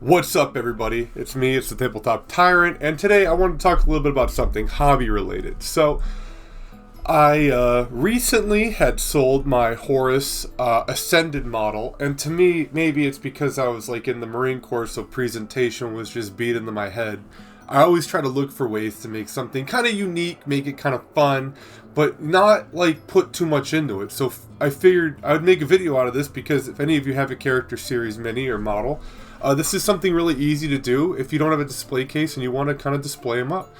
What's up, everybody? It's me, it's the Tabletop Tyrant, and today I want to talk a little bit about something hobby related. So, I recently had sold my Horus Ascended model, and to me, maybe it's because I was like in the Marine Corps, so presentation was just beat into my head. I always try to look for ways to make something kind of unique, make it kind of fun, but not like put too much into it. So I figured I would make a video out of this because if any of you have a character series mini or model, this is something really easy to do if you don't have a display case and you want to kind of display them up.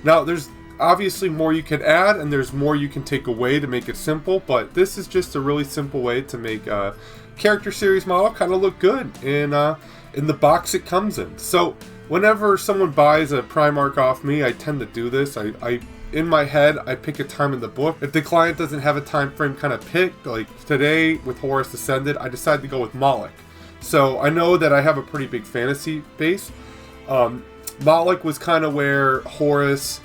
Now, there's obviously more you can add and there's more you can take away to make it simple, but this is just a really simple way to make a character series model kind of look good in the box it comes in. So whenever someone buys a Primarch off me, I tend to do this. I in my head, I pick a time in the book. If the client doesn't have a time frame kind of picked, like today with Horus Ascended, I decided to go with Moloch. So I know that I have a pretty big fantasy base. Moloch was kind of where Horus,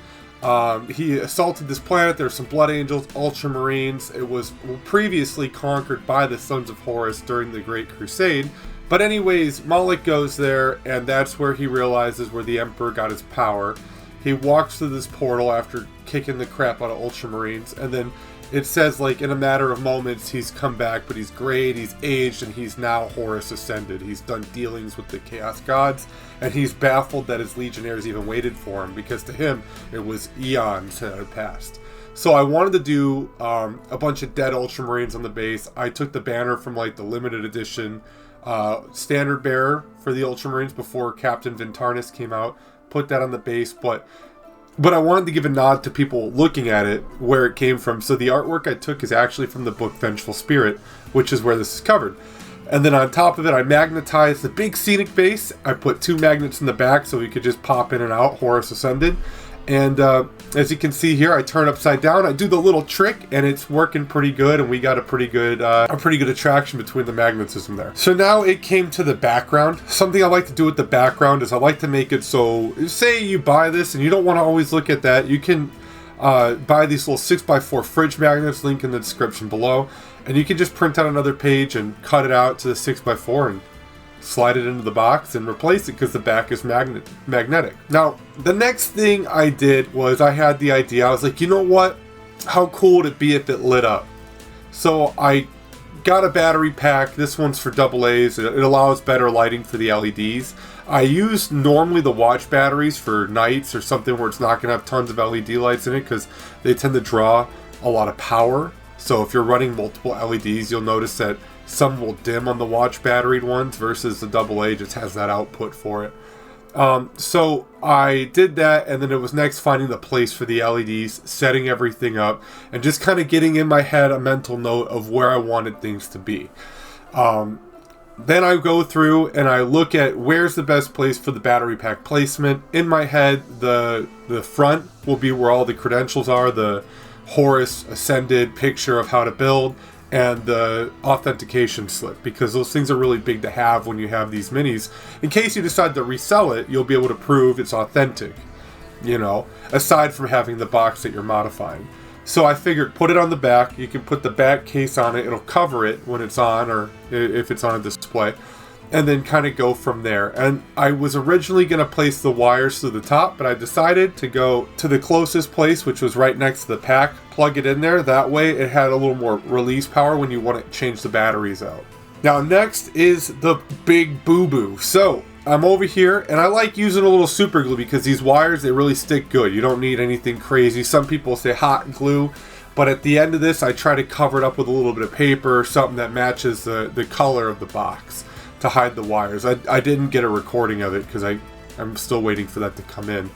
he assaulted this planet. There's some Blood Angels, Ultramarines. It was previously conquered by the Sons of Horus during the Great Crusade. But anyways, Moloch goes there, and that's where he realizes where the Emperor got his power. He walks through this portal after kicking the crap out of Ultramarines, and then it says, like, in a matter of moments, he's come back, but he's grayed, he's aged, and he's now Horus Ascended. He's done dealings with the Chaos Gods, and he's baffled that his legionnaires even waited for him, because to him, it was eons that had passed. So I wanted to do a bunch of dead Ultramarines on the base. I took the banner from, like, the limited edition standard bearer for the Ultramarines before Captain Vintarnus came out, put that on the base, but I wanted to give a nod to people looking at it, where it came from. So the artwork I took is actually from the book Vengeful Spirit, which is where this is covered. And then on top of it, I magnetized the big scenic base. I put 2 magnets in the back so we could just pop in and out, Horus Ascended. And as you can see here, I turn upside down. I do the little trick, and it's working pretty good. And we got a pretty good attraction between the magnetism there. So now it came to the background. Something I like to do with the background is I like to make it so, say you buy this and you don't want to always look at that. You can buy these little 6x4 fridge magnets. Link in the description below, and you can just print out another page and cut it out to the 6x4 and slide it into the box and replace it because the back is magnetic. Now, the next thing I did was I had the idea. I was like, you know what? How cool would it be if it lit up? So I got a battery pack. This one's for AA's. It allows better lighting for the LEDs. I use normally the watch batteries for nights or something where it's not going to have tons of LED lights in it because they tend to draw a lot of power. So if you're running multiple LEDs, you'll notice that some will dim on the watch batteried ones versus the AA just has that output for it. So I did that, and then it was next finding the place for the LEDs, setting everything up, and just kind of getting in my head a mental note of where I wanted things to be. Then I go through and I look at where's the best place for the battery pack placement. In my head, the front will be where all the credentials are, the Horus Ascended picture of how to build, and the authentication slip, because those things are really big to have when you have these minis. In case you decide to resell it, you'll be able to prove it's authentic, you know, aside from having the box that you're modifying. So I figured put it on the back. You can put the back case on it. It'll cover it when it's on, or if it's on a display, and then kind of go from there. And I was originally going to place the wires to the top, but I decided to go to the closest place, which was right next to the pack, plug it in there. That way it had a little more release power when you want to change the batteries out. Now next is the big boo-boo. So I'm over here, and I like using a little super glue because these wires, they really stick good. You don't need anything crazy. Some people say hot glue, but at the end of this, I try to cover it up with a little bit of paper or something that matches the color of the box to hide the wires. I didn't get a recording of it because I'm still waiting for that to come in.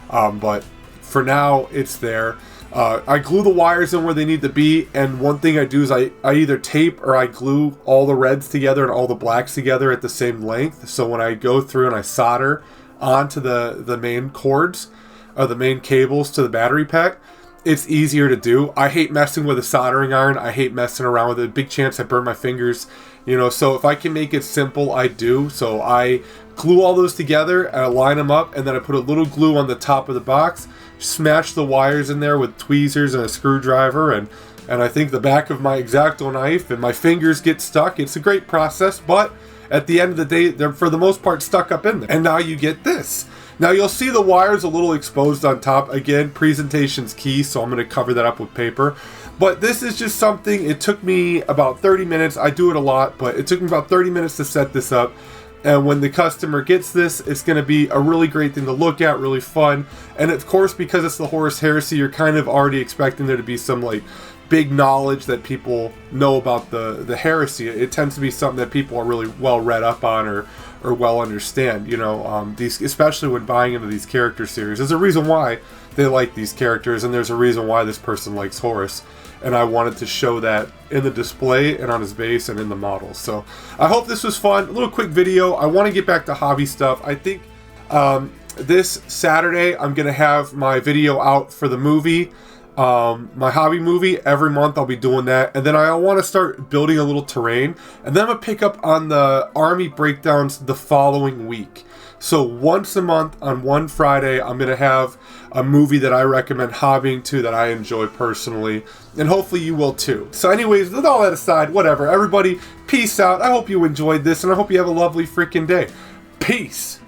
But for now, it's there. I glue the wires in where they need to be, and one thing I do is I either tape or I glue all the reds together and all the blacks together at the same length. So when I go through and I solder onto the main cords or the main cables to the battery pack, it's easier to do. I hate messing with a soldering iron. I hate messing around with it. Big chance I burn my fingers, you know. So if I can make it simple, I do. So I glue all those together, and I line them up, and then I put a little glue on the top of the box, smash the wires in there with tweezers and a screwdriver, and I think the back of my X-Acto knife and my fingers get stuck. It's a great process, but at the end of the day, they're for the most part stuck up in there. And now you get this. Now you'll see the wires a little exposed on top. Again, presentation's key, so I'm going to cover that up with paper. But this is just something, it took me about 30 minutes. I do it a lot, but it took me about 30 minutes to set this up. And when the customer gets this, it's going to be a really great thing to look at, really fun. And of course, because it's the Horus Heresy, you're kind of already expecting there to be some like big knowledge that people know about the heresy. It tends to be something that people are really well read up on or well understand. You know, these, especially when buying into these character series. There's a reason why they like these characters, and there's a reason why this person likes Horus. And I wanted to show that in the display and on his base and in the models. So I hope this was fun. A little quick video. I want to get back to hobby stuff. I think this Saturday I'm going to have my video out for the movie. My hobby movie. Every month I'll be doing that. And then I want to start building a little terrain. And then I'm going to pick up on the army breakdowns the following week. So once a month on one Friday, I'm going to have a movie that I recommend hobbying to that I enjoy personally. And hopefully you will too. So anyways, with all that aside, whatever. Everybody, peace out. I hope you enjoyed this, and I hope you have a lovely freaking day. Peace.